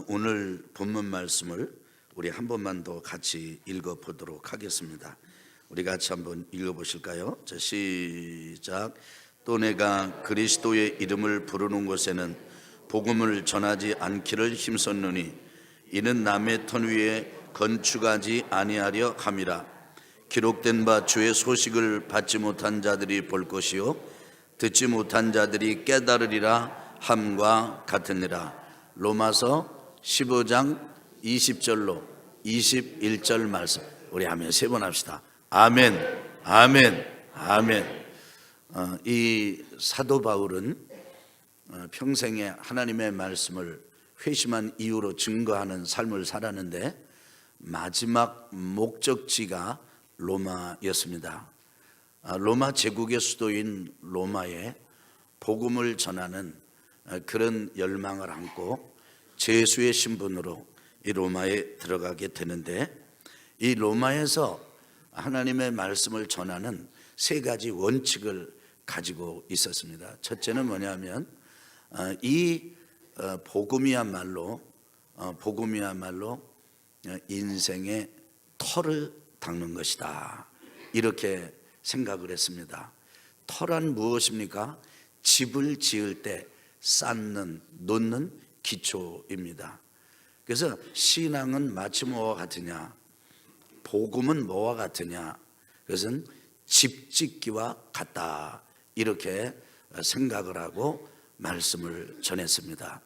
오늘 본문 말씀을 우리 한 번만 더 같이 읽어보도록 하겠습니다. 우리 같이 한번 읽어보실까요? 자, 시작. 또 내가 그리스도의 이름을 부르는 곳에는 복음을 전하지 않기를 힘썼느니 이는 남의 터 위에 건축하지 아니하려 함이라. 기록된 바 주의 소식을 받지 못한 자들이 볼 것이요 듣지 못한 자들이 깨달으리라 함과 같으니라. 로마서 15장 20절로 21절 말씀 우리 하면 세 번 합시다. 아멘, 아멘, 아멘. 이 사도 바울은 평생에 하나님의 말씀을 회심한 이유로 증거하는 삶을 살았는데 마지막 목적지가 로마였습니다. 로마 제국의 수도인 로마에 복음을 전하는 그런 열망을 안고 제수의 신분으로 이 로마에 들어가게 되는데, 이 로마에서 하나님의 말씀을 전하는 세 가지 원칙을 가지고 있었습니다. 첫째는 뭐냐면 이 복음이야말로 인생의 터를 닦는 것이다, 이렇게 생각을 했습니다. 터란 무엇입니까? 집을 지을 때 쌓는, 놓는 기초입니다. 그래서 신앙은 마치 뭐와 같으냐, 복음은 뭐와 같으냐, 그것은 집 짓기와 같다, 이렇게 생각을 하고 말씀을 전했습니다.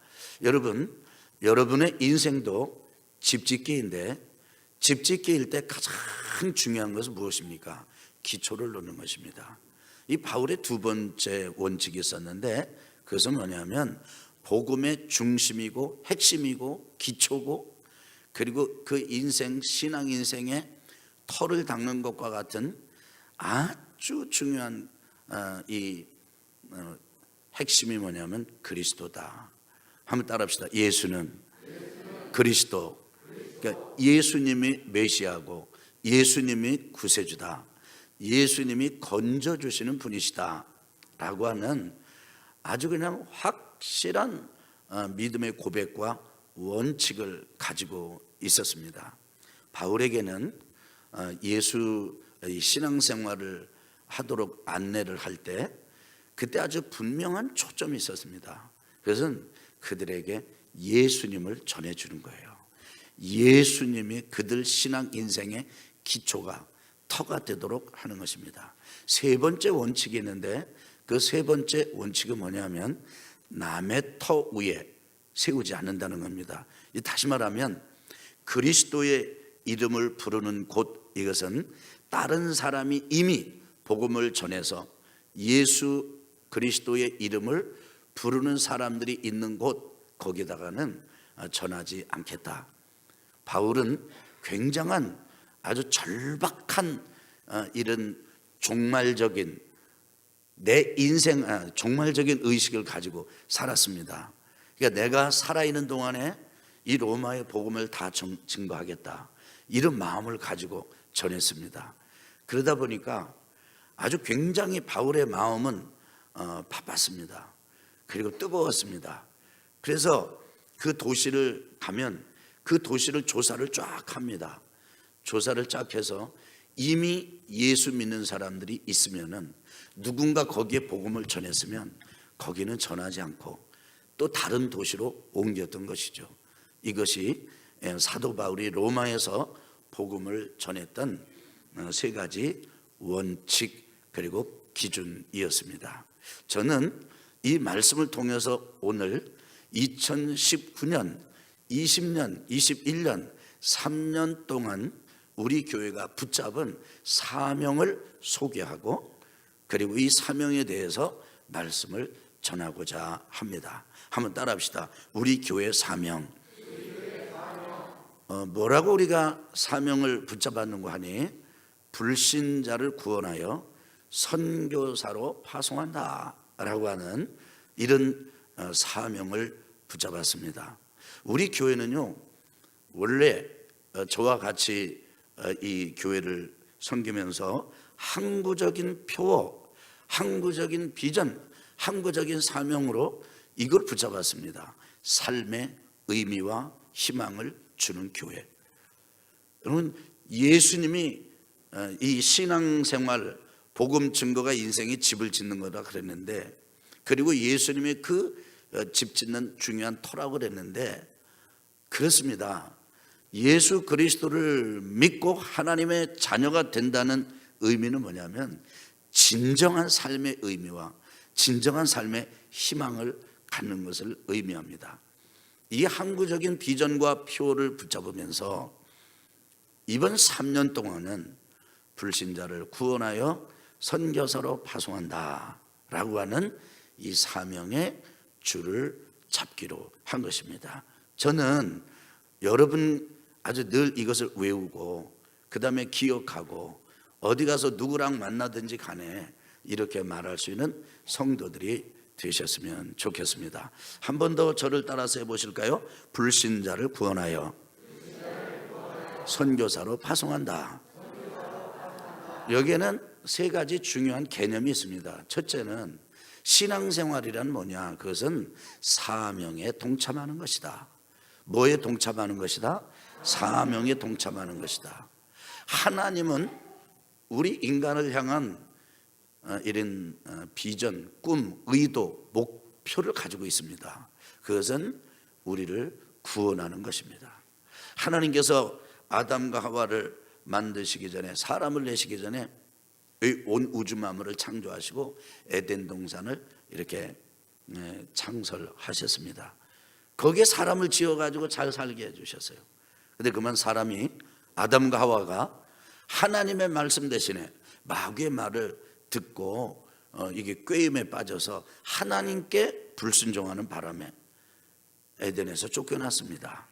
여러분의 인생도 집 짓기인데, 집 짓기일 때 가장 중요한 것은 무엇입니까? 기초를 놓는 것입니다. 이 바울의 두 번째 원칙이 있었는데, 그것은 뭐냐면 복음의 중심이고 핵심이고 기초고, 그리고 그 인생, 신앙 인생의 터를 닦는 것과 같은 아주 중요한 핵심이 뭐냐면 그리스도다. 한번 따라합시다. 예수는 그리스도. 그러니까 예수님이 메시아고 예수님이 구세주다, 예수님이 건져주시는 분이시다 라고 하는 아주 그냥 확실한 믿음의 고백과 원칙을 가지고 있었습니다. 바울에게는 예수 신앙생활을 하도록 안내를 할 때 그때 아주 분명한 초점이 있었습니다. 그것은 그들에게 예수님을 전해주는 거예요. 예수님이 그들 신앙 인생의 기초가, 터가 되도록 하는 것입니다. 세 번째 원칙이 있는데, 그 세 번째 원칙은 뭐냐면 남의 터 위에 세우지 않는다는 겁니다. 다시 말하면 그리스도의 이름을 부르는 곳, 이것은 다른 사람이 이미 복음을 전해서 예수 그리스도의 이름을 부르는 사람들이 있는 곳, 거기다가는 전하지 않겠다. 바울은 굉장한 아주 절박한 이런 종말적인 내 인생, 종말적인 의식을 가지고 살았습니다. 그러니까 내가 살아있는 동안에 이 로마의 복음을 다 증거하겠다, 이런 마음을 가지고 전했습니다. 그러다 보니까 아주 굉장히 바울의 마음은 바빴습니다. 그리고 뜨거웠습니다. 그래서 그 도시를 가면 그 도시를 조사를 쫙 합니다. 조사를 쫙 해서 이미 예수 믿는 사람들이 있으면은, 누군가 거기에 복음을 전했으면 거기는 전하지 않고 또 다른 도시로 옮겼던 것이죠. 이것이 사도 바울이 로마에서 복음을 전했던 세 가지 원칙 그리고 기준이었습니다. 저는 이 말씀을 통해서 오늘 2019년, 20년, 21년 3년 동안 우리 교회가 붙잡은 사명을 소개하고, 그리고 이 사명에 대해서 말씀을 전하고자 합니다. 한번 따라합시다. 우리 교회 사명. 뭐라고 우리가 사명을 붙잡았는가 하니, 불신자를 구원하여 선교사로 파송한다 라고 하는 이런 사명을 붙잡았습니다. 우리 교회는요, 원래 저와 같이 이 교회를 섬기면서 항구적인 표어, 항구적인 비전, 항구적인 사명으로 이걸 붙잡았습니다. 삶의 의미와 희망을 주는 교회. 여러분, 예수님이 이 신앙생활 복음 증거가 인생의 집을 짓는 거다 그랬는데, 그리고 예수님이 그 집 짓는 중요한 터라고 그랬는데, 그렇습니다. 예수 그리스도를 믿고 하나님의 자녀가 된다는 의미는 뭐냐면 진정한 삶의 의미와 진정한 삶의 희망을 갖는 것을 의미합니다. 이 항구적인 비전과 표를 붙잡으면서 이번 3년 동안은 불신자를 구원하여 선교사로 파송한다 라고 하는 이 사명의 줄을 잡기로 한 것입니다. 저는 여러분 아주 늘 이것을 외우고 그 다음에 기억하고 어디 가서 누구랑 만나든지 간에 이렇게 말할 수 있는 성도들이 되셨으면 좋겠습니다. 한 번 더 저를 따라서 해보실까요? 불신자를 구원하여 선교사로 파송한다. 여기에는 세 가지 중요한 개념이 있습니다. 첫째는 신앙생활이란 뭐냐? 그것은 사명에 동참하는 것이다. 뭐에 동참하는 것이다? 사명에 동참하는 것이다. 하나님은 우리 인간을 향한 이런 비전, 꿈, 의도, 목표를 가지고 있습니다. 그것은 우리를 구원하는 것입니다. 하나님께서 아담과 하와를 만드시기 전에, 사람을 내시기 전에 온 우주 만물을 창조하시고 에덴 동산을 이렇게 창설하셨습니다. 거기에 사람을 지어가지고 잘 살게 해주셨어요. 그런데 그만 사람이, 아담과 하와가 하나님의 말씀 대신에 마귀의 말을 듣고 이게 꾀임에 빠져서 하나님께 불순종하는 바람에 에덴에서 쫓겨났습니다.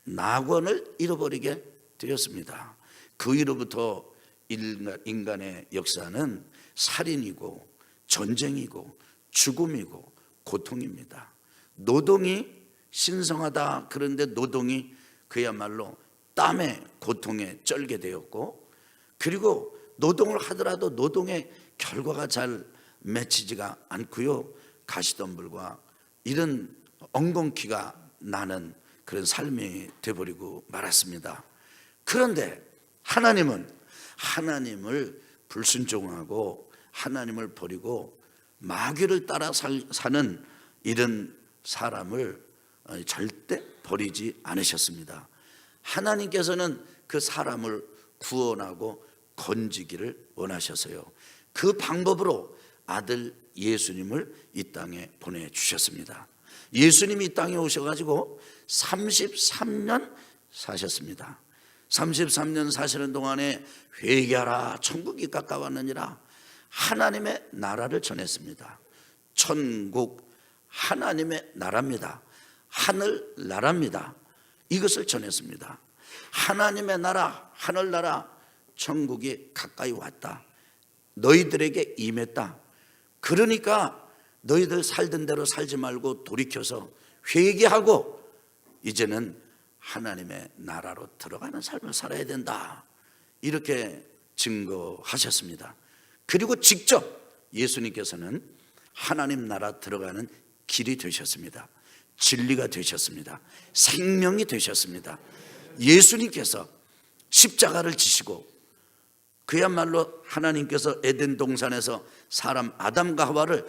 낙원을 잃어버리게 되었습니다. 그 이후로부터 인간의 역사는 살인이고 전쟁이고 죽음이고 고통입니다. 노동이 신성하다. 그런데 노동이 그야말로 땀의 고통에 쩔게 되었고, 그리고 노동을 하더라도 노동의 결과가 잘 맺히지가 않고요, 가시덤불과 이런 엉겅퀴가 나는 그런 삶이 되어버리고 말았습니다. 그런데 하나님은 하나님을 불순종하고 하나님을 버리고 마귀를 따라 사는 이런 사람을 절대 버리지 않으셨습니다. 하나님께서는 그 사람을 구원하고 건지기를 원하셔서요, 그 방법으로 아들 예수님을 이 땅에 보내주셨습니다. 예수님이 이 땅에 오셔가지고 33년 사셨습니다. 33년 사시는 동안에 회개하라, 천국이 가까웠느니라, 하나님의 나라를 전했습니다. 천국, 하나님의 나라입니다. 하늘 나라입니다. 이것을 전했습니다. 하나님의 나라, 하늘나라, 천국이 가까이 왔다. 너희들에게 임했다. 그러니까 너희들 살던 대로 살지 말고 돌이켜서 회개하고 이제는 하나님의 나라로 들어가는 삶을 살아야 된다. 이렇게 증거하셨습니다. 그리고 직접 예수님께서는 하나님 나라 들어가는 길이 되셨습니다. 진리가 되셨습니다. 생명이 되셨습니다. 예수님께서 십자가를 지시고 그야말로 하나님께서 에덴 동산에서 사람 아담과 하와를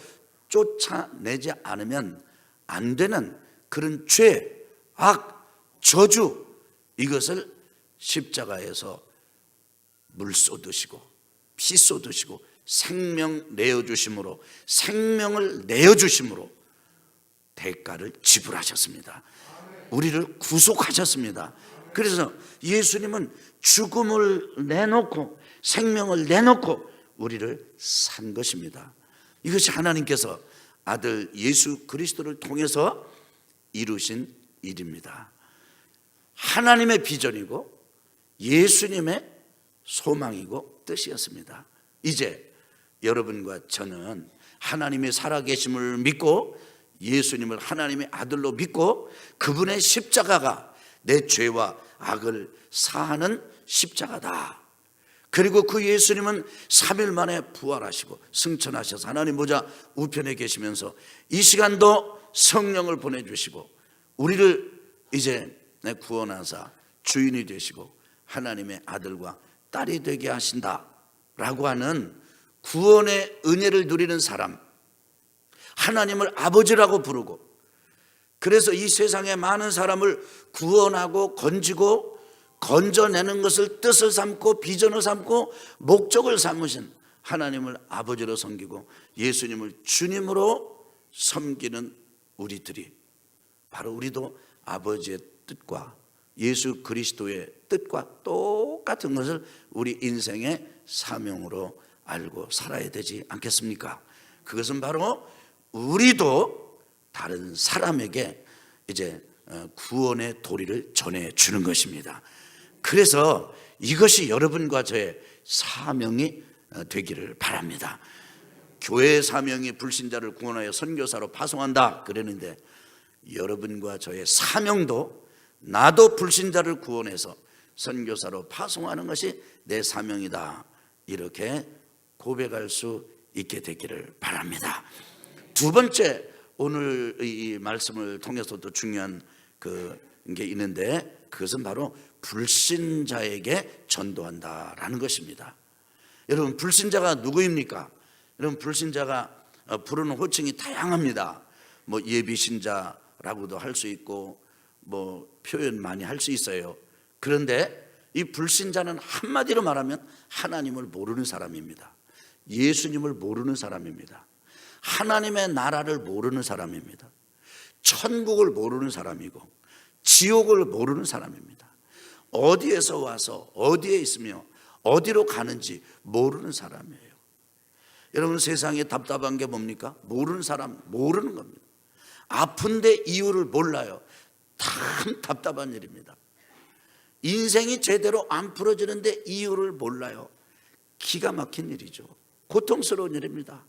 쫓아내지 않으면 안 되는 그런 죄, 악, 저주, 이것을 십자가에서 물 쏟으시고 피 쏟으시고 생명 내어주심으로, 생명을 내어주심으로 대가를 지불하셨습니다. 우리를 구속하셨습니다. 그래서 예수님은 죽음을 내놓고 생명을 내놓고 우리를 산 것입니다. 이것이 하나님께서 아들 예수 그리스도를 통해서 이루신 일입니다. 하나님의 비전이고 예수님의 소망이고 뜻이었습니다. 이제 여러분과 저는 하나님의 살아계심을 믿고 예수님을 하나님의 아들로 믿고 그분의 십자가가 내 죄와 악을 사하는 십자가다. 그리고 그 예수님은 3일 만에 부활하시고 승천하셔서 하나님 보좌 우편에 계시면서 이 시간도 성령을 보내주시고 우리를 이제 내 구원하사 주인이 되시고 하나님의 아들과 딸이 되게 하신다라고 하는 구원의 은혜를 누리는 사람, 하나님을 아버지라고 부르고, 그래서 이 세상의 많은 사람을 구원하고 건지고 건져내는 것을 뜻을 삼고 비전을 삼고 목적을 삼으신 하나님을 아버지로 섬기고 예수님을 주님으로 섬기는 우리들이, 바로 우리도 아버지의 뜻과 예수 그리스도의 뜻과 똑같은 것을 우리 인생의 사명으로 알고 살아야 되지 않겠습니까? 그것은 바로 우리도 다른 사람에게 이제 구원의 도리를 전해주는 것입니다. 그래서 이것이 여러분과 저의 사명이 되기를 바랍니다. 교회의 사명이 불신자를 구원하여 선교사로 파송한다 그러는데, 여러분과 저의 사명도 나도 불신자를 구원해서 선교사로 파송하는 것이 내 사명이다, 이렇게 고백할 수 있게 되기를 바랍니다. 두 번째, 오늘 이 말씀을 통해서도 중요한 게 있는데, 그것은 바로 불신자에게 전도한다라는 것입니다. 여러분, 불신자가 누구입니까? 여러분, 불신자가 부르는 호칭이 다양합니다. 뭐 예비신자라고도 할 수 있고 뭐 표현 많이 할 수 있어요. 그런데 이 불신자는 한마디로 말하면 하나님을 모르는 사람입니다. 예수님을 모르는 사람입니다. 하나님의 나라를 모르는 사람입니다. 천국을 모르는 사람이고 지옥을 모르는 사람입니다. 어디에서 와서 어디에 있으며 어디로 가는지 모르는 사람이에요. 여러분, 세상에 답답한 게 뭡니까? 모르는 사람, 모르는 겁니다. 아픈데 이유를 몰라요. 참 답답한 일입니다. 인생이 제대로 안 풀어지는데 이유를 몰라요. 기가 막힌 일이죠. 고통스러운 일입니다.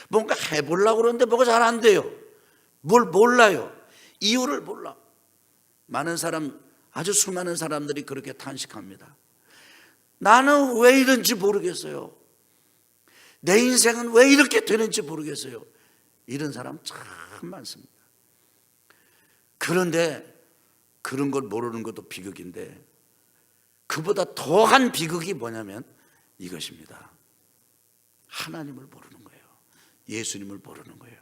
뭔가 해보려고 그러는데 뭐가 잘 안 돼요. 뭘 몰라요. 이유를 몰라. 많은 사람, 아주 수많은 사람들이 그렇게 탄식합니다. 나는 왜 이런지 모르겠어요. 내 인생은 왜 이렇게 되는지 모르겠어요. 이런 사람 참 많습니다. 그런데 그런 걸 모르는 것도 비극인데, 그보다 더한 비극이 뭐냐면 이것입니다. 하나님을 모르는 거예요. 예수님을 모르는 거예요.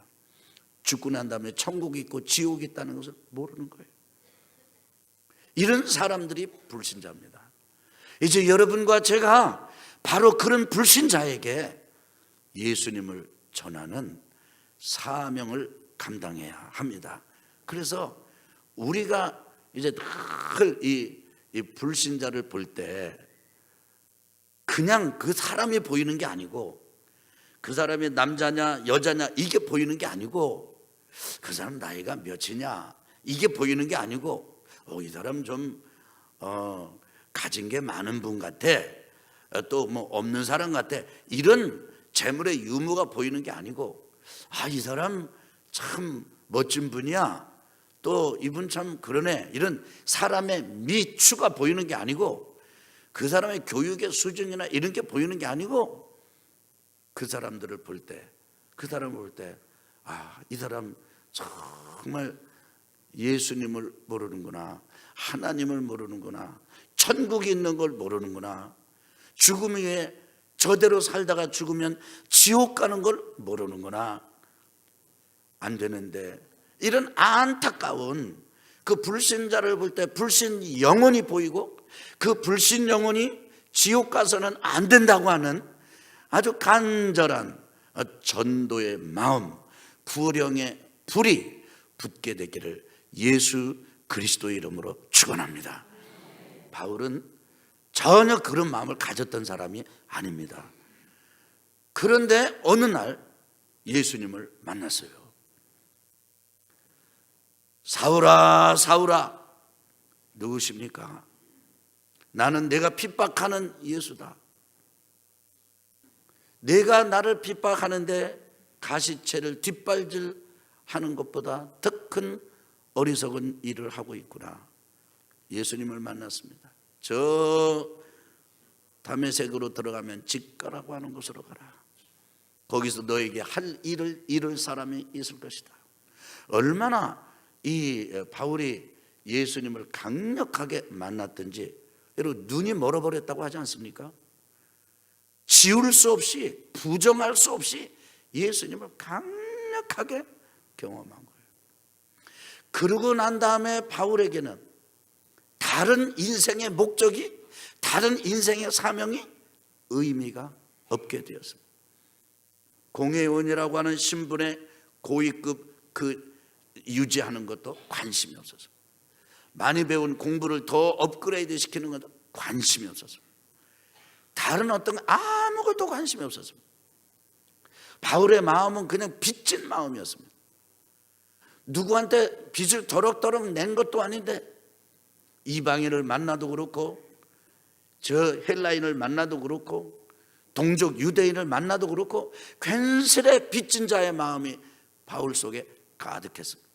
죽고 난 다음에 천국이 있고 지옥이 있다는 것을 모르는 거예요. 이런 사람들이 불신자입니다. 이제 여러분과 제가 바로 그런 불신자에게 예수님을 전하는 사명을 감당해야 합니다. 그래서 우리가 이제 늘 이 불신자를 볼 때 그냥 그 사람이 보이는 게 아니고, 그 사람이 남자냐 여자냐 이게 보이는 게 아니고, 그 사람 나이가 몇이냐 이게 보이는 게 아니고, 이 사람 좀 가진 게 많은 분 같아, 또 뭐 없는 사람 같아, 이런 재물의 유무가 보이는 게 아니고, 이 사람 참 멋진 분이야, 또 이분 참 그러네, 이런 사람의 미추가 보이는 게 아니고, 그 사람의 교육의 수준이나 이런 게 보이는 게 아니고, 그 사람들을 볼 때, 그 사람을 볼 때, 이 사람 정말 예수님을 모르는구나, 하나님을 모르는구나, 천국이 있는 걸 모르는구나, 죽음 위에 저대로 살다가 죽으면 지옥 가는 걸 모르는구나, 안 되는데, 이런 안타까운 그 불신자를 볼 때 불신 영혼이 보이고, 그 불신 영혼이 지옥 가서는 안 된다고 하는 아주 간절한 전도의 마음, 부령의 불이 붙게 되기를 예수 그리스도의 이름으로 축원합니다. 바울은 전혀 그런 마음을 가졌던 사람이 아닙니다. 그런데 어느 날 예수님을 만났어요. 사울아, 사울아, 누구십니까? 나는 내가 핍박하는 예수다. 내가 나를 핍박하는데 가시체를 뒷발질하는 것보다 더 큰 어리석은 일을 하고 있구나. 예수님을 만났습니다. 저 다메섹으로 들어가면 직가라고 하는 곳으로 가라. 거기서 너에게 할 일을 이룰 사람이 있을 것이다. 얼마나 이 바울이 예수님을 강력하게 만났든지, 여러분 눈이 멀어버렸다고 하지 않습니까? 지울 수 없이, 부정할 수 없이 예수님을 강력하게 경험한 거예요. 그러고 난 다음에 바울에게는 다른 인생의 목적이, 다른 인생의 사명이 의미가 없게 되었습니다. 공회원이라고 하는 신분의 고위급 유지하는 것도 관심이 없었어요. 많이 배운 공부를 더 업그레이드 시키는 것도 관심이 없었어요. 다른 어떤 아무것도 관심이 없었습니다. 바울의 마음은 그냥 빚진 마음이었습니다. 누구한테 빚을 더럭더럭 낸 것도 아닌데, 이방인을 만나도 그렇고, 저 헬라인을 만나도 그렇고, 동족 유대인을 만나도 그렇고, 괜스레 빚진 자의 마음이 바울 속에 가득했습니다.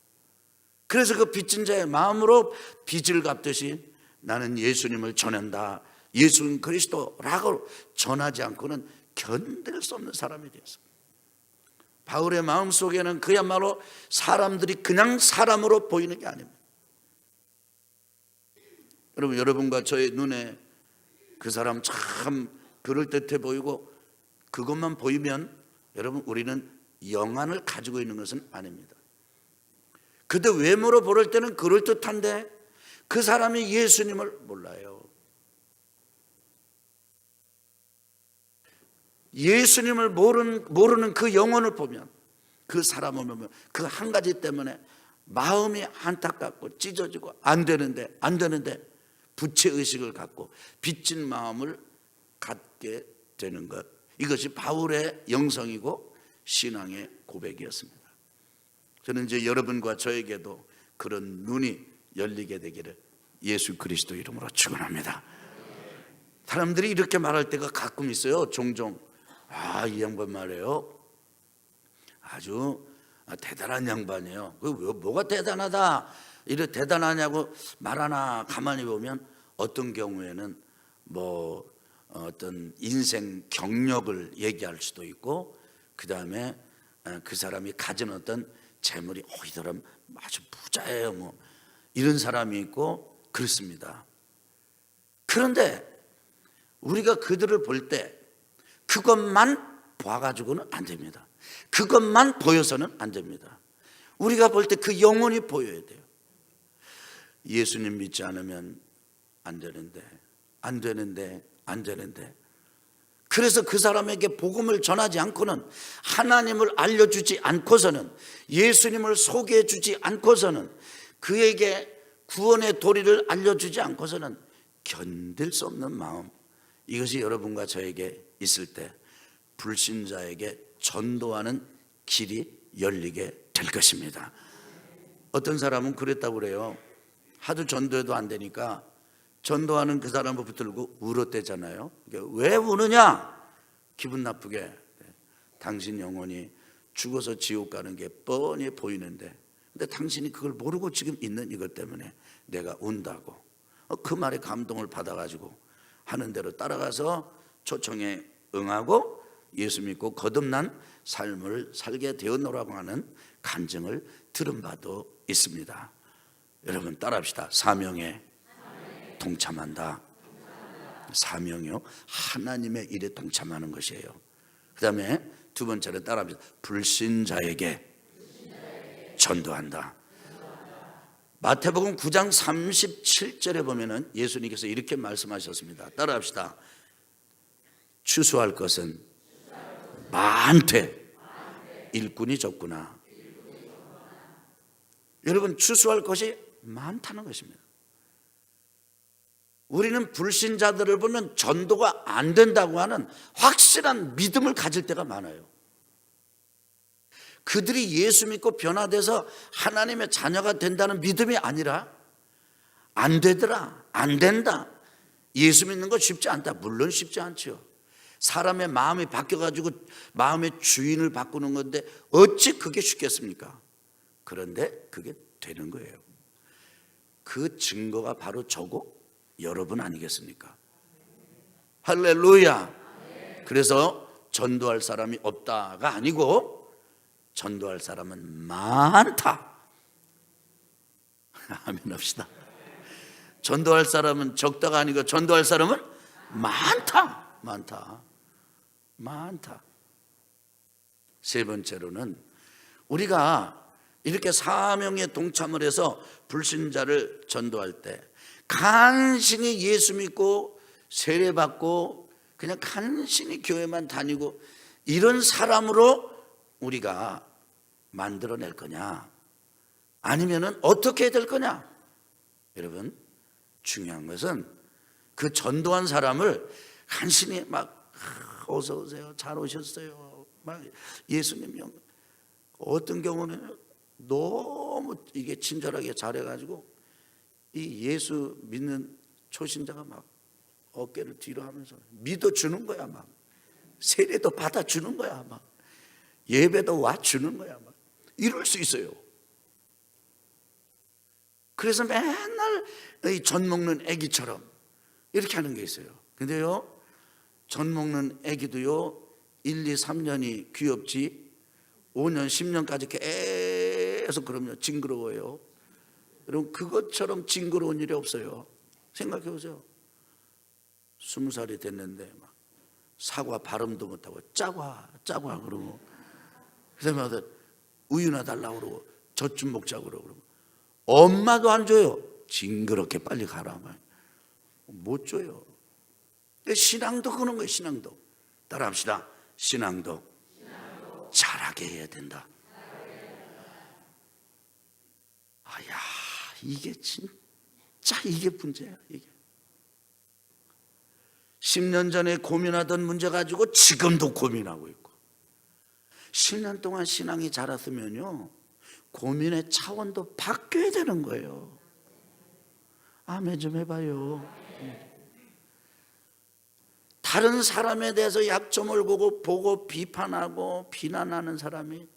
그래서 그 빚진 자의 마음으로 빚을 갚듯이 나는 예수님을 전한다, 예수는 그리스도라고 전하지 않고는 견딜 수 없는 사람이 되었습니다. 바울의 마음 속에는 그야말로 사람들이 그냥 사람으로 보이는 게 아닙니다. 여러분, 여러분과 저의 눈에 그 사람 참 그럴듯해 보이고 그것만 보이면 여러분, 우리는 영안을 가지고 있는 것은 아닙니다. 그때 외모로 볼 때는 그럴듯한데 그 사람이 예수님을 몰라요. 예수님을 모르는 그 영혼을 보면, 그 사람을 보면 그 한 가지 때문에 마음이 안타깝고 찢어지고 안 되는데 부채의식을 갖고 빚진 마음을 갖게 되는 것, 이것이 바울의 영성이고 신앙의 고백이었습니다. 저는 이제 여러분과 저에게도 그런 눈이 열리게 되기를 예수 그리스도 이름으로 축원합니다. 사람들이 이렇게 말할 때가 가끔 있어요. 종종 이 양반 말이에요, 아주 대단한 양반이에요. 그 뭐가 대단하다, 이래 대단하냐고 말하나. 가만히 보면 어떤 경우에는 어떤 인생 경력을 얘기할 수도 있고, 그 다음에 그 사람이 가진 어떤 재물이 이 사람 아주 부자예요, 이런 사람이 있고 그렇습니다. 그런데 우리가 그들을 볼 때 그것만 봐가지고는 안 됩니다. 그것만 보여서는 안 됩니다. 우리가 볼 때 그 영혼이 보여야 돼요. 예수님 믿지 않으면 안 되는데. 그래서 그 사람에게 복음을 전하지 않고는, 하나님을 알려주지 않고서는, 예수님을 소개해 주지 않고서는, 그에게 구원의 도리를 알려주지 않고서는 견딜 수 없는 마음, 이것이 여러분과 저에게 있을 때 불신자에게 전도하는 길이 열리게 될 것입니다. 어떤 사람은 그랬다고 그래요. 하도 전도해도 안 되니까 전도하는 그 사람을 붙들고 울었대잖아요. 왜 우느냐? 기분 나쁘게. 당신 영혼이 죽어서 지옥 가는 게 뻔히 보이는데, 근데 당신이 그걸 모르고 지금 있는 이것 때문에 내가 운다고. 그 말에 감동을 받아가지고 하는 대로 따라가서 초청에 응하고 예수 믿고 거듭난 삶을 살게 되었노라고 하는 간증을 들은 바도 있습니다. 여러분 따라합시다. 사명에 동참한다. 사명이요, 하나님의 일에 동참하는 것이에요. 그 다음에 두 번째는 따라합시다. 불신자에게 전도한다. 마태복음 9장 37절에 보면은 예수님께서 이렇게 말씀하셨습니다. 따라합시다. 추수할 것은 많되 일꾼이 적구나. 여러분, 추수할 것이 많다는 것입니다. 우리는 불신자들을 보면 전도가 안 된다고 하는 확실한 믿음을 가질 때가 많아요. 그들이 예수 믿고 변화돼서 하나님의 자녀가 된다는 믿음이 아니라 안 되더라, 안 된다, 예수 믿는 거 쉽지 않다. 물론 쉽지 않죠. 사람의 마음이 바뀌어가지고 마음의 주인을 바꾸는 건데 어찌 그게 쉽겠습니까? 그런데 그게 되는 거예요. 그 증거가 바로 저고 여러분 아니겠습니까? 할렐루야. 그래서 전도할 사람이 없다가 아니고 전도할 사람은 많다. 아멘 합시다. 전도할 사람은 적다가 아니고 전도할 사람은 많다. 세 번째로는 우리가 이렇게 사명에 동참을 해서 불신자를 전도할 때 간신히 예수 믿고 세례받고 그냥 간신히 교회만 다니고 이런 사람으로 우리가 만들어낼 거냐, 아니면은 어떻게 될 거냐? 여러분, 중요한 것은 그 전도한 사람을 간신히 막 어서 오세요, 잘 오셨어요, 막 예수님 영, 어떤 경우는 너무 이게 친절하게 잘해가지고 이 예수 믿는 초신자가 막 어깨를 뒤로 하면서 믿어주는 거야. 막 세례도 받아주는 거야. 막 예배도 와주는 거야. 막 이럴 수 있어요. 그래서 맨날 이 젖 먹는 애기처럼 이렇게 하는 게 있어요. 근데요, 젖 먹는 애기도요 1, 2, 3년이 귀엽지 5년, 10년까지 계속 그러면 징그러워요. 여러분, 그것처럼 징그러운 일이 없어요. 생각해 보세요. 20살이 됐는데 막 사과 발음도 못하고 짜과 그러고, 그다음에 우유나 달라고 그러고 젖 좀 먹자고 그러고, 엄마도 안 줘요. 징그럽게 빨리 가라. 못 줘요. 근데 신앙도 그런 거예요. 신앙도 따라합시다. 신앙도 잘하게 해야 된다. 아야, 이게 진짜 이게 문제야. 이게 10년 전에 고민하던 문제 가지고 지금도 고민하고 있고, 10년 동안 신앙이 자랐으면요 고민의 차원도 바뀌어야 되는 거예요. 아멘 좀 해봐요. 다른 사람에 대해서 약점을 보고 비판하고 비난하는 사람이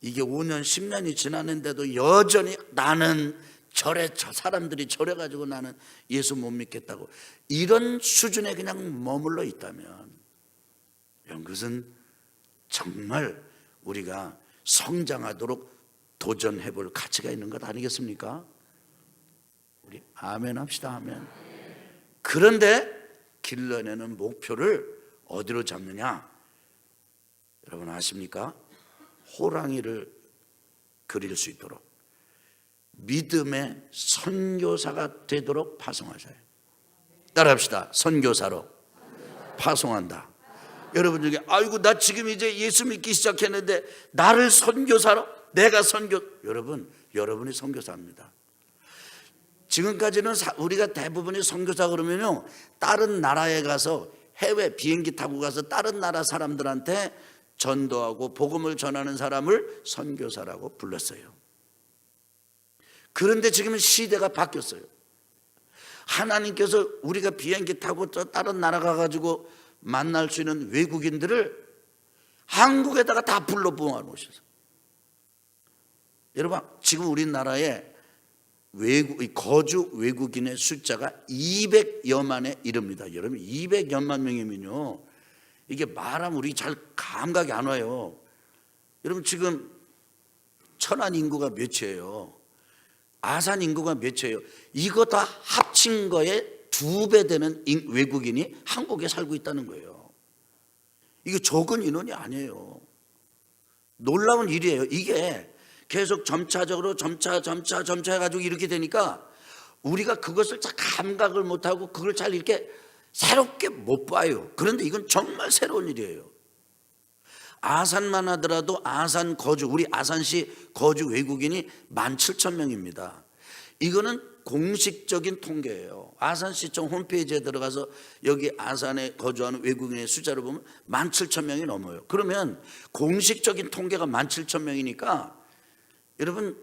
이게 5년 10년이 지났는데도 여전히 나는 저래, 저 사람들이 저래가지고 나는 예수 못 믿겠다고 이런 수준에 그냥 머물러 있다면, 이런 것은 정말 우리가 성장하도록 도전해 볼 가치가 있는 것 아니겠습니까? 우리 아멘 합시다. 아멘. 그런데 길러내는 목표를 어디로 잡느냐? 여러분 아십니까? 호랑이를 그릴 수 있도록 믿음의 선교사가 되도록 파송하셔요. 따라합시다. 선교사로 파송한다. 여러분 중에 아이고 나 지금 이제 예수 믿기 시작했는데 나를 선교사로, 내가 여러분, 여러분이 선교사입니다. 지금까지는 우리가 대부분이 선교사 그러면요 다른 나라에 가서 해외 비행기 타고 가서 다른 나라 사람들한테 전도하고 복음을 전하는 사람을 선교사라고 불렀어요. 그런데 지금은 시대가 바뀌었어요. 하나님께서 우리가 비행기 타고 저 다른 나라 가가지고 만날 수 있는 외국인들을 한국에다가 다 불러 모셔서, 여러분 지금 우리나라에 거주 외국인의 숫자가 200여만에 이릅니다. 여러분 200여만 명이면요 이게 말하면 우리 잘 감각이 안 와요. 여러분 지금 천안 인구가 몇이에요? 아산 인구가 몇이에요? 이거 다 합친 거에 2배 되는 외국인이 한국에 살고 있다는 거예요. 이게 적은 인원이 아니에요. 놀라운 일이에요. 이게 계속 점차적으로 점차 해가지고 이렇게 되니까 우리가 그것을 잘 감각을 못하고 그걸 잘 이렇게 새롭게 못 봐요. 그런데 이건 정말 새로운 일이에요. 아산만 하더라도 우리 아산시 거주 외국인이 17,000명입니다. 이거는 공식적인 통계예요. 아산시청 홈페이지에 들어가서 여기 아산에 거주하는 외국인의 숫자를 보면 17,000명이 넘어요. 그러면 공식적인 통계가 17,000명이니까 여러분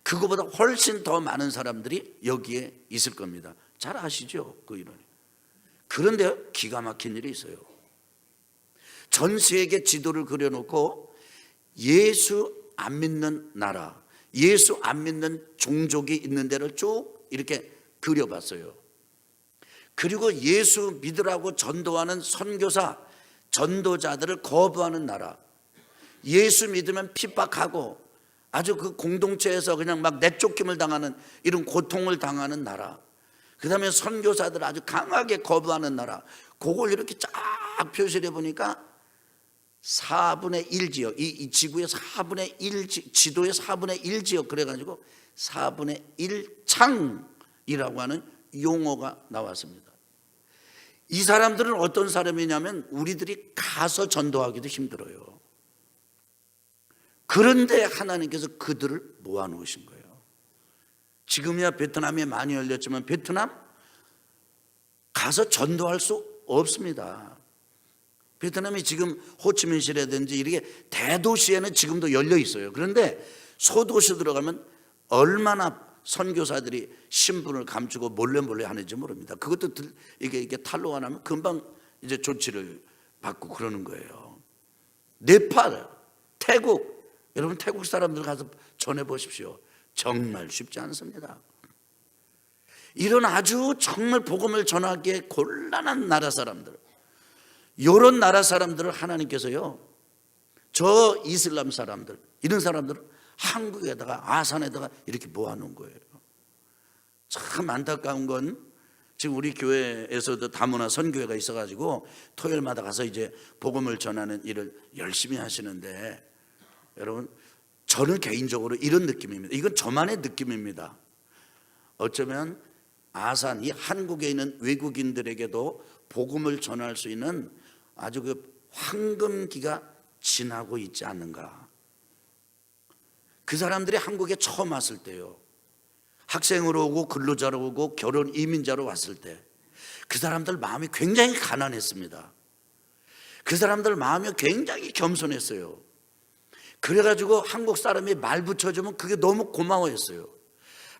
그거보다 훨씬 더 많은 사람들이 여기에 있을 겁니다. 잘 아시죠? 그 이론이. 그런데 기가 막힌 일이 있어요. 전 세계 지도를 그려놓고 예수 안 믿는 나라, 예수 안 믿는 종족이 있는 데를 쭉 이렇게 그려봤어요. 그리고 예수 믿으라고 전도하는 선교사, 전도자들을 거부하는 나라, 예수 믿으면 핍박하고 아주 그 공동체에서 그냥 막 내쫓김을 당하는 이런 고통을 당하는 나라, 그 다음에 선교사들 아주 강하게 거부하는 나라, 그걸 이렇게 쫙 표시를 해보니까 4분의 1지역, 이 지구의 4분의 1, 지도의 4분의 1지역, 그래가지고 4분의 1창이라고 하는 용어가 나왔습니다. 이 사람들은 어떤 사람이냐면 우리들이 가서 전도하기도 힘들어요. 그런데 하나님께서 그들을 모아놓으신 거예요. 지금이야 베트남에 많이 열렸지만 베트남 가서 전도할 수 없습니다. 베트남이 지금 호치민시라든지 이렇게 대도시에는 지금도 열려 있어요. 그런데 소도시 들어가면 얼마나 선교사들이 신분을 감추고 몰래 하는지 모릅니다. 그것도 이게 탈로가 나면 금방 이제 조치를 받고 그러는 거예요. 네팔, 태국, 여러분 태국 사람들 가서 전해 보십시오. 정말 쉽지 않습니다. 이런 아주 정말 복음을 전하기에 곤란한 나라 사람들, 이런 나라 사람들을 하나님께서요, 저 이슬람 사람들, 이런 사람들을 한국에다가 아산에다가 이렇게 모아놓은 거예요. 참 안타까운 건 지금 우리 교회에서도 다문화 선교회가 있어가지고 토요일마다 가서 이제 복음을 전하는 일을 열심히 하시는데, 여러분 저는 개인적으로 이런 느낌입니다. 이건 저만의 느낌입니다. 어쩌면 아산, 이 한국에 있는 외국인들에게도 복음을 전할 수 있는 아주 그 황금기가 지나고 있지 않는가. 그 사람들이 한국에 처음 왔을 때요, 학생으로 오고 근로자로 오고 결혼 이민자로 왔을 때 그 사람들 마음이 굉장히 가난했습니다. 그 사람들 마음이 굉장히 겸손했어요. 그래가지고 한국 사람이 말 붙여주면 그게 너무 고마워했어요.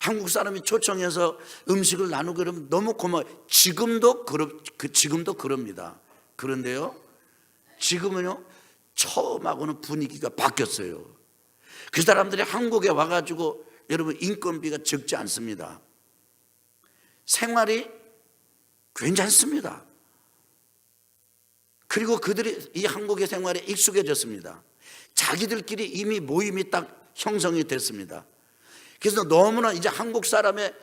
한국 사람이 초청해서 음식을 나누고 그러면 너무 고마워요. 지금도 그럽니다. 그런데요, 지금은요, 처음하고는 분위기가 바뀌었어요. 그 사람들이 한국에 와가지고 여러분 인건비가 적지 않습니다. 생활이 괜찮습니다. 그리고 그들이 이 한국의 생활에 익숙해졌습니다. 자기들끼리 이미 모임이 딱 형성이 됐습니다. 그래서 너무나 이제 한국 사람의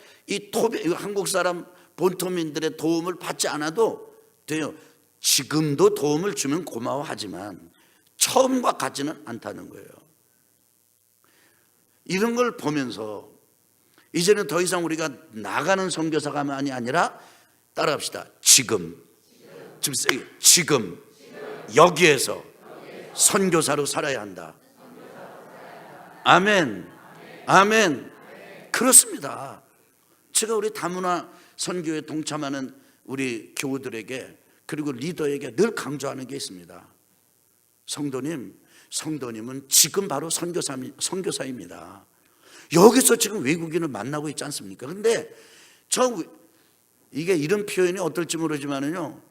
한국 사람 본토민들의 도움을 받지 않아도 돼요. 지금도 도움을 주면 고마워하지만 처음과 같지는 않다는 거예요. 이런 걸 보면서 이제는 더 이상 우리가 나가는 선교사가만이 아니라 따라합시다. 지금 여기에서 선교사로 살아야 한다. 아멘. 아멘. 그렇습니다. 제가 우리 다문화 선교에 동참하는 우리 교우들에게 그리고 리더에게 늘 강조하는 게 있습니다. 성도님은 지금 바로 선교사입니다. 여기서 지금 외국인을 만나고 있지 않습니까? 그런데 이게 이런 표현이 어떨지 모르지만은요,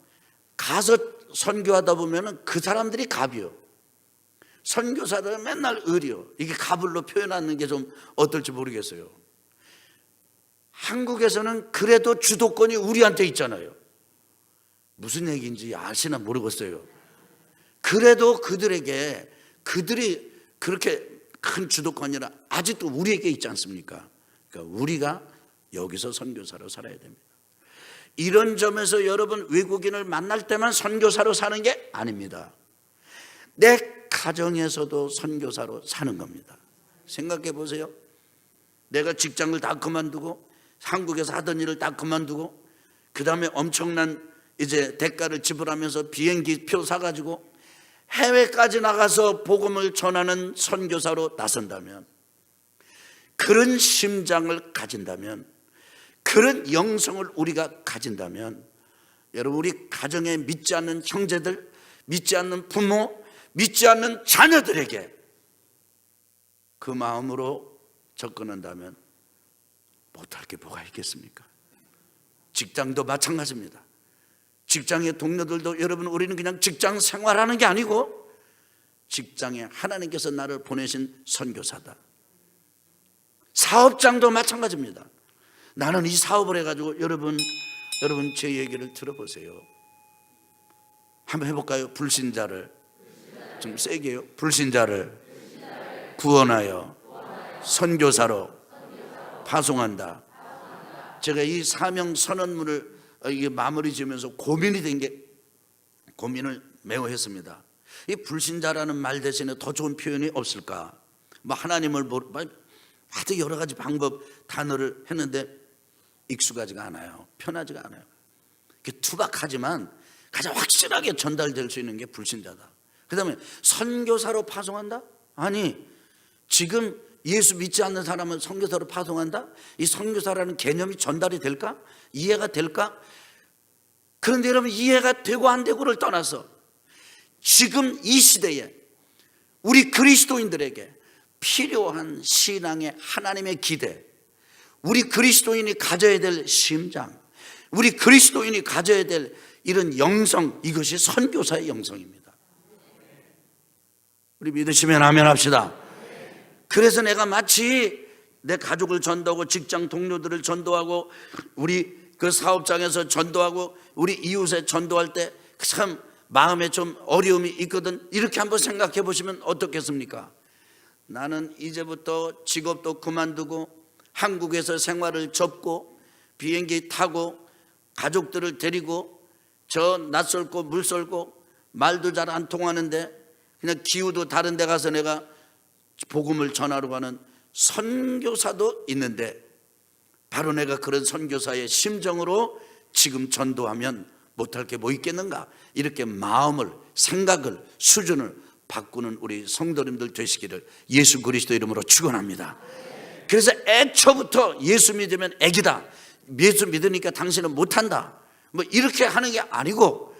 가서 선교하다 보면은 그 사람들이 갑이요, 선교사들은 맨날 을이요. 이게 갑을로 표현하는 게 좀 어떨지 모르겠어요. 한국에서는 그래도 주도권이 우리한테 있잖아요. 무슨 얘기인지 아시나 모르겠어요. 그래도 그들이 그렇게 큰 주도권이라 아직도 우리에게 있지 않습니까? 그러니까 우리가 여기서 선교사로 살아야 됩니다. 이런 점에서 여러분 외국인을 만날 때만 선교사로 사는 게 아닙니다. 내 가정에서도 선교사로 사는 겁니다. 생각해 보세요. 내가 직장을 다 그만두고 한국에서 하던 일을 다 그만두고 그 다음에 엄청난 이제 대가를 지불하면서 비행기 표 사가지고 해외까지 나가서 복음을 전하는 선교사로 나선다면, 그런 심장을 가진다면, 그런 영성을 우리가 가진다면, 여러분 우리 가정에 믿지 않는 형제들, 믿지 않는 부모, 믿지 않는 자녀들에게 그 마음으로 접근한다면 못할 게 뭐가 있겠습니까? 직장도 마찬가지입니다. 직장의 동료들도 여러분 우리는 그냥 직장 생활하는 게 아니고 직장에 하나님께서 나를 보내신 선교사다. 사업장도 마찬가지입니다. 나는 이 사업을 해가지고 여러분 제 얘기를 들어보세요. 한번 해볼까요? 불신자를 좀 세게요. 불신자를 구원하여 선교사로 파송한다. 제가 이 사명 선언문을 이게 마무리 지으면서 고민이 된 게, 고민을 매우 했습니다. 이 불신자라는 말 대신에 더 좋은 표현이 없을까? 뭐 하나님을 아주 여러 가지 방법 단어를 했는데 익숙하지가 않아요. 편하지가 않아요. 투박하지만 가장 확실하게 전달될 수 있는 게 불신자다. 그 다음에 선교사로 파송한다? 아니, 지금 예수 믿지 않는 사람은 선교사로 파송한다? 이 선교사라는 개념이 전달이 될까? 이해가 될까? 그런데 여러분, 이해가 되고 안 되고를 떠나서 지금 이 시대에 우리 그리스도인들에게 필요한 신앙의 하나님의 기대, 우리 그리스도인이 가져야 될 심장, 우리 그리스도인이 가져야 될 이런 영성, 이것이 선교사의 영성입니다. 우리 믿으시면 아멘 합시다. 그래서 내가 마치 내 가족을 전도하고 직장 동료들을 전도하고 우리 그 사업장에서 전도하고 우리 이웃에 전도할 때 참 마음에 좀 어려움이 있거든. 이렇게 한번 생각해 보시면 어떻겠습니까? 나는 이제부터 직업도 그만두고 한국에서 생활을 접고 비행기 타고 가족들을 데리고 저 낯설고 물설고 말도 잘 안 통하는데 그냥 기후도 다른 데 가서 내가 복음을 전하러 가는 선교사도 있는데, 바로 내가 그런 선교사의 심정으로 지금 전도하면 못할 게 뭐 있겠는가? 이렇게 마음을, 생각을, 수준을 바꾸는 우리 성도님들 되시기를 예수 그리스도 이름으로 축원합니다. 그래서 애초부터 예수 믿으면 애기다, 예수 믿으니까 당신은 못한다, 뭐 이렇게 하는 게 아니고,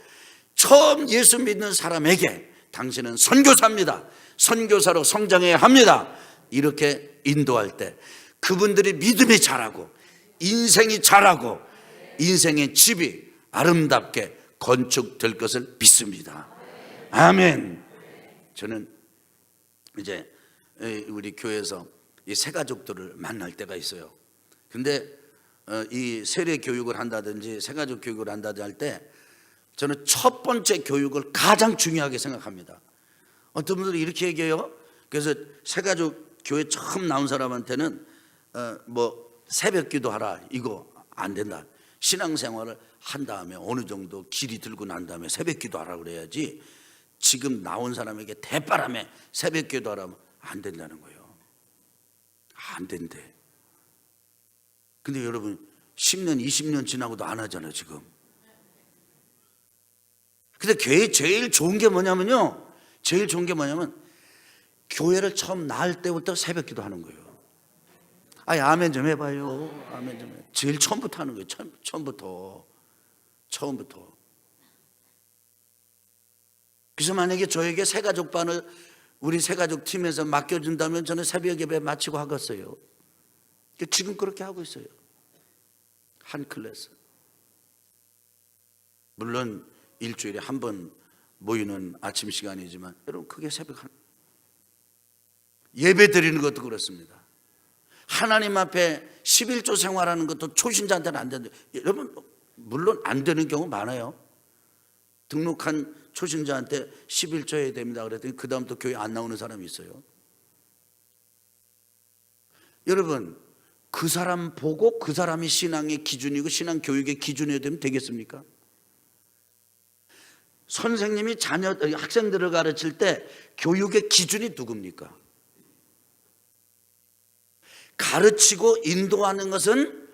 처음 예수 믿는 사람에게 당신은 선교사입니다, 선교사로 성장해야 합니다, 이렇게 인도할 때 그분들이 믿음이 자라고 인생이 자라고 인생의 집이 아름답게 건축될 것을 믿습니다. 아멘. 저는 이제 우리 교회에서 이 새가족들을 만날 때가 있어요. 근데 이 세례 교육을 한다든지 새가족 교육을 한다든지 할 때 저는 첫 번째 교육을 가장 중요하게 생각합니다. 어떤 분들이 이렇게 얘기해요. 그래서 새가족 교회 처음 나온 사람한테는 뭐 새벽 기도하라, 이거 안 된다. 신앙생활을 한 다음에 어느 정도 길이 들고 난 다음에 새벽 기도하라 그래야지, 지금 나온 사람에게 대바람에 새벽 기도하라면 안 된다는 거예요. 안 된대. 근데 여러분 10년 20년 지나고도 안 하잖아요 지금. 근데 교회에 제일 좋은 게 뭐냐면요, 제일 좋은 게 뭐냐면 교회를 처음 나을 때부터 새벽 기도하는 거예요. 아멘 좀 해봐요. 아멘 좀 해. 제일 처음부터 하는 거예요. 처음부터. 그래서 만약에 저에게 새가족반을 우리 새가족 팀에서 맡겨준다면 저는 새벽 예배 마치고 하겠어요. 지금 그렇게 하고 있어요. 한 클래스. 물론 일주일에 한 번 모이는 아침 시간이지만 여러분 그게 새벽 예배 드리는 것도 그렇습니다. 하나님 앞에 11조 생활하는 것도 초신자한테는 안 되는데, 여러분 물론 안 되는 경우 많아요. 등록한 초신자한테 11조 해야 됩니다 그랬더니 그 다음부터 교회 안 나오는 사람이 있어요. 여러분 그 사람 보고 그 사람이 신앙의 기준이고 신앙 교육의 기준이 되면 되겠습니까? 선생님이 학생들을 가르칠 때 교육의 기준이 누굽니까? 가르치고 인도하는 것은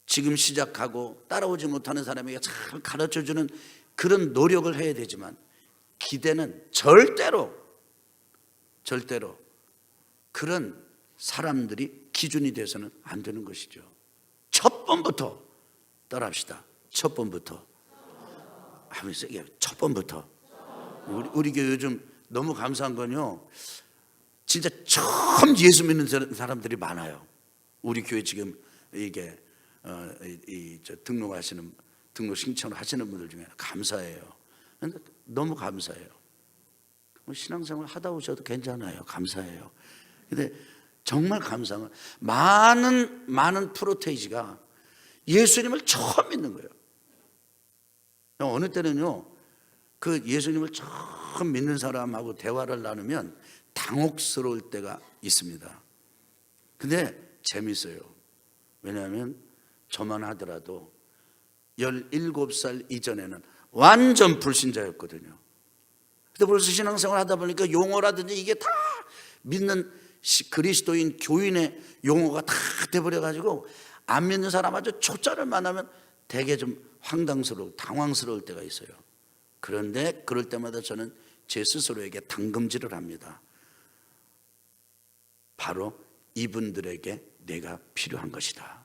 지금 시작하고 따라오지 못하는 사람에게 잘 가르쳐주는 그런 노력을 해야 되지만, 기대는 절대로 그런 사람들이 기준이 돼서는 안 되는 것이죠. 첫 번부터 따라합시다. 첫 번부터. 첫 번부터. 우리 교회 요즘 너무 감사한 건요, 진짜 처음 예수 믿는 사람들이 많아요. 우리 교회 지금 이게 등록 신청하시는 분들 중에 감사해요. 너무 감사해요. 신앙생활 하다 오셔도 괜찮아요. 감사해요. 근데 정말 감사한 건 많은 프로테이지가 예수님을 처음 믿는 거예요. 어느 때는요, 그 예수님을 처음 믿는 사람하고 대화를 나누면 당혹스러울 때가 있습니다. 근데 재밌어요. 왜냐하면 저만 하더라도 17살 이전에는 완전 불신자였거든요. 근데 벌써 신앙생활 하다 보니까 용어라든지 이게 다 믿는 그리스도인 교인의 용어가 다 돼버려가지고 안 믿는 사람 아주 초짜를 만나면 되게 좀 황당스러워 당황스러울 때가 있어요. 그런데 그럴 때마다 저는 제 스스로에게 당금질을 합니다. 바로 이분들에게 내가 필요한 것이다.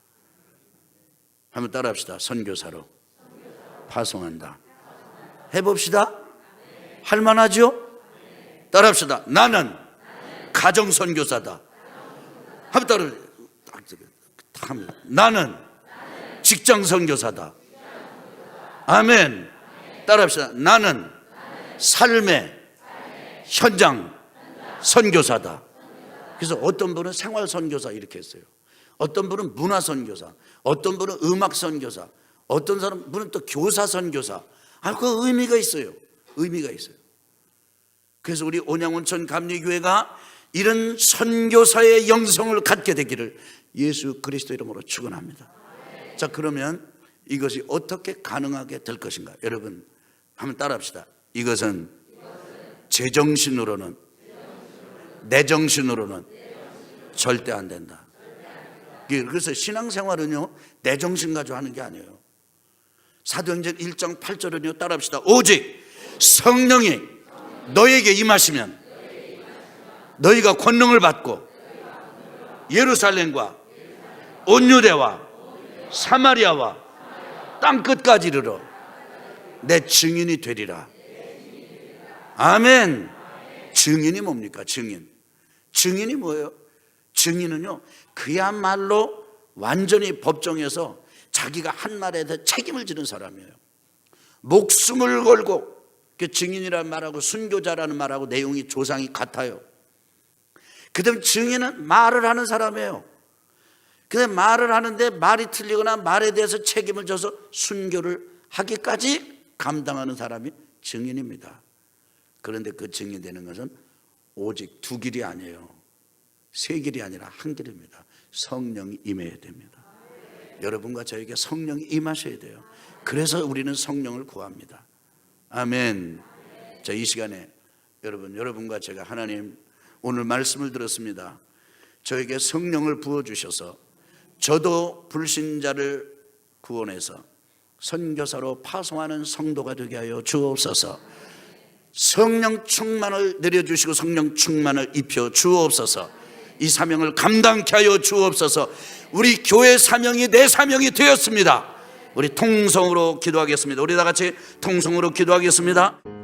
한번 따라합시다. 선교사로 파송한다. 해봅시다. 할만하죠? 따라합시다. 나는 가정선교사다. 한번 따라합시다. 나는 직장선교사다. 아멘. 따라합시다. 나는 삶의 현장 선교사다. 그래서 어떤 분은 생활선교사 이렇게 했어요. 어떤 분은 문화선교사, 어떤 분은 음악선교사, 어떤 분은 또 교사선교사. 그 의미가 있어요. 의미가 있어요. 그래서 우리 온양온천 감리교회가 이런 선교사의 영성을 갖게 되기를 예수 그리스도 이름으로 축원합니다. 자, 그러면 이것이 어떻게 가능하게 될 것인가? 여러분 한번 따라합시다. 이것은 제정신으로는, 내 정신으로는 절대 안 된다. 그래서 신앙생활은요, 내 정신 가지고 하는 게 아니에요. 사도행전 1장 8절은요, 따라합시다. 오직 성령이 너에게 임하시면 너희가 권능을 받고 예루살렘과 온 유대와 사마리아와 땅 끝까지 이르러 내 증인이 되리라. 아멘. 증인이 뭡니까? 증인이 뭐예요? 증인은요, 그야말로 완전히 법정에서 자기가 한 말에 대해 책임을 지는 사람이에요. 목숨을 걸고, 그 증인이라는 말하고 순교자라는 말하고 내용이 조상이 같아요. 그다음 증인은 말을 하는 사람이에요. 근데 말을 하는데 말이 틀리거나 말에 대해서 책임을 져서 순교를 하기까지 감당하는 사람이 증인입니다. 그런데 그 증인이 되는 것은 오직 두 길이 아니에요. 세 길이 아니라 한 길입니다. 성령이 임해야 됩니다. 여러분과 저에게 성령이 임하셔야 돼요. 그래서 우리는 성령을 구합니다. 아멘. 자, 이 시간에 여러분과 제가 하나님 오늘 말씀을 들었습니다. 저에게 성령을 부어주셔서 저도 불신자를 구원해서 선교사로 파송하는 성도가 되게 하여 주옵소서. 성령 충만을 내려주시고 성령 충만을 입혀 주옵소서. 이 사명을 감당케 하여 주옵소서. 우리 교회 사명이 내 사명이 되었습니다. 우리 통성으로 기도하겠습니다. 우리 다 같이 통성으로 기도하겠습니다.